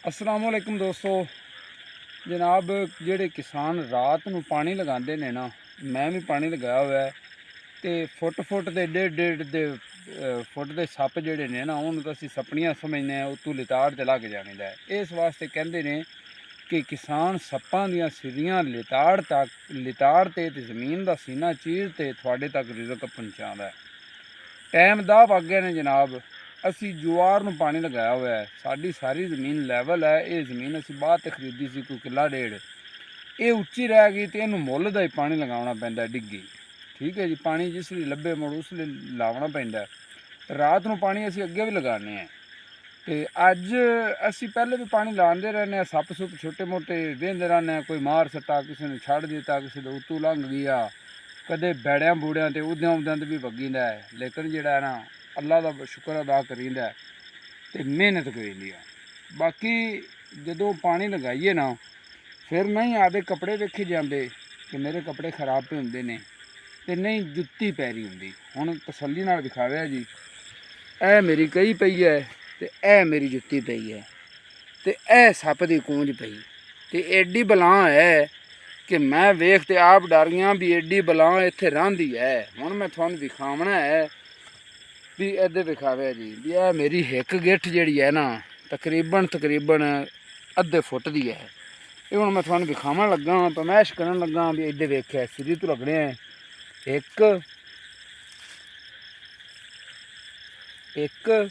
अस्सलाम वालेकुम दोस्तों। जनाब जेडे किसान रात नूं पानी लगाते ने ना, मैं भी पानी लगाया हुआ है। तो फुट फुट के डेढ़ दे फुट के सप जोड़े ने ना, उन्होंने तो असीं सपनियां समझने उत्तों लिताड़ ते लग जाने दा। इस वास्ते कहते हैं कि किसान सप्पां दियां सिरियां लिताड़ ते जमीन का सीना चीर ते थोड़े तक रिजक पहुँचाता है। टाइम दा पग गए ने जनाब। असी जुआर नूं पानी लगाया हुआ है। साड़ी सारी ज़मीन लैवल है। ये ज़मीन असी बाद ते खरीदी सी कोई किला डेढ़, ये उच्ची रह गई तो इनू मुल का ही पानी लगाना पैंदा डिग्गी। ठीक है जी, पानी जिसलिए लभे मुड़ उसलिए लावना पैंदा। रात नूं पानी असी अगे भी लगाने हैं। तो अज असी पहले भी पानी लाते रहने, सप सुप छोटे मोटे वेंदे रहने। कोई मार सट्टा किसी ने छड़ दिता, किसी के उत्तों लंघ गया, कदे बैड़िया बूड़िया तो उद्यां भी वगींदा है। लेकिन जोड़ा है ना, अल्लाह का शुक्र अदा करींदा है तो मेहनत करींदी है। बाकी जो पानी लगाइए ना, फिर नहीं आदे कपड़े वेखे जाते कि मेरे कपड़े खराब पे होंगे ने, तो नहीं जुत्ती पैरी होंगी। हुण तसल्ली नाल दिखाया जी, ए मेरी कही पई है तो ए मेरी जुत्ती पई है, तो ए सप की कूंज पई, तो एडी बलां है कि मैं वेख ते आप डर गया भी एडी बलां इत्थे रहिंदी है। हुण मैं तुहानूं दिखावना है भी इधर दिखावे जी, भी यह मेरी हिक गिठ जिहड़ी है ना, तकरीबन अद्धे फुट की है। ये हुण मैं तुहानूं दिखावन लगा, पैमाइश करन लगा भी इधर वेख्या सिरी तो लगने हैं। एक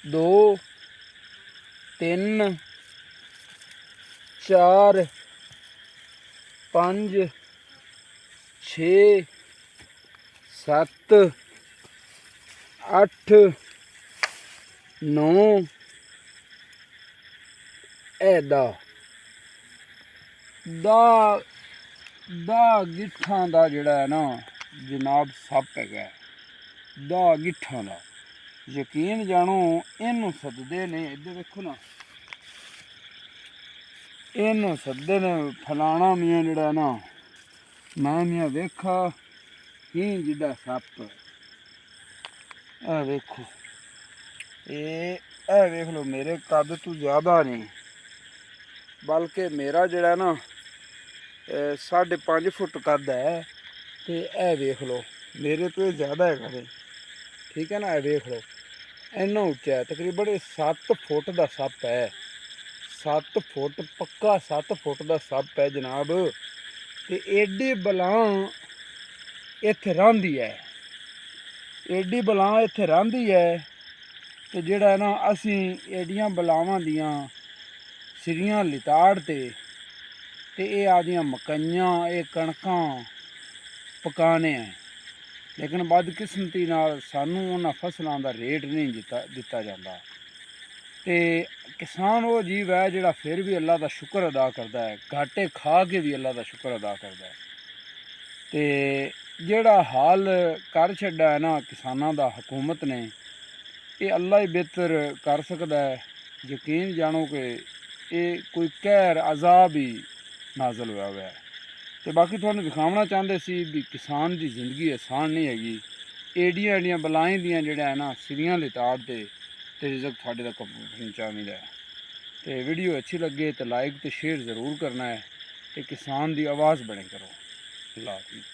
दो तीन चार 5 6 7 8 9 10 गिट्ठां का जिहड़ा है ना जनाब सप है। 10 गिट्ठां का यकीन जानो, इनू सददे ने, इधर देखो ना, इनू सददे ने फलाना मियाँ जिहड़ा ना, मैं मियाँ वेखा ही जिहड़ा सप। ए वेखो, ए वेख लो, मेरे कद तो ज़्यादा नहीं, बल्कि मेरा जिहड़ा ना 5.5 फुट कद है। तो ए वेख लो, मेरे तो ज़्यादा है कदे। ठीक है ना, ए वेख लो, इन्ना उच्चा है, तकरीबन 7 फुट का सप है। 7 फुट पक्का 7 फुट का सप है जनाब। तो एडी बलां इत्थे रहिंदी है, एडी बलां इत्थे रहिंदी है। तो जिहड़ा है ना, असी एडियां बलावां दियां सिरियां लिताड़ ते ये आदियां मकाइयां, ये कणकां पकाने हैं। लेकिन बदकिस्मती नाल सानू उन्हां फसलों का रेट नहीं दिता जाता। तो किसान वो जीव है जिहड़ा फिर भी अल्लाह का शुक्र अदा करता है, घाटे खा के भी अल्लाह का शुक्र अदा करता है। तो जिहड़ा हाल कर छड्डा है ना किसानां दा हुकूमत ने, ये अल्लाह ही बेहतर कर सकता है। यकीन जानो कि ये कोई कहर अजाब ही नाजल होया हुआ है। तो बाकी तुहानूं दिखावना चाहते सी भी किसान की जिंदगी आसान नहीं हैगी। एडियां बलाएं दियां जिहड़ा है ना सिरियां लिताड़ ते रिजक थोड़े तक पहुँचाने है। तो वीडियो अच्छी लगे तो लाइक तो शेयर ज़रूर करना है, तो किसान की आवाज़ बने करो। अल्लाह हाफिज़।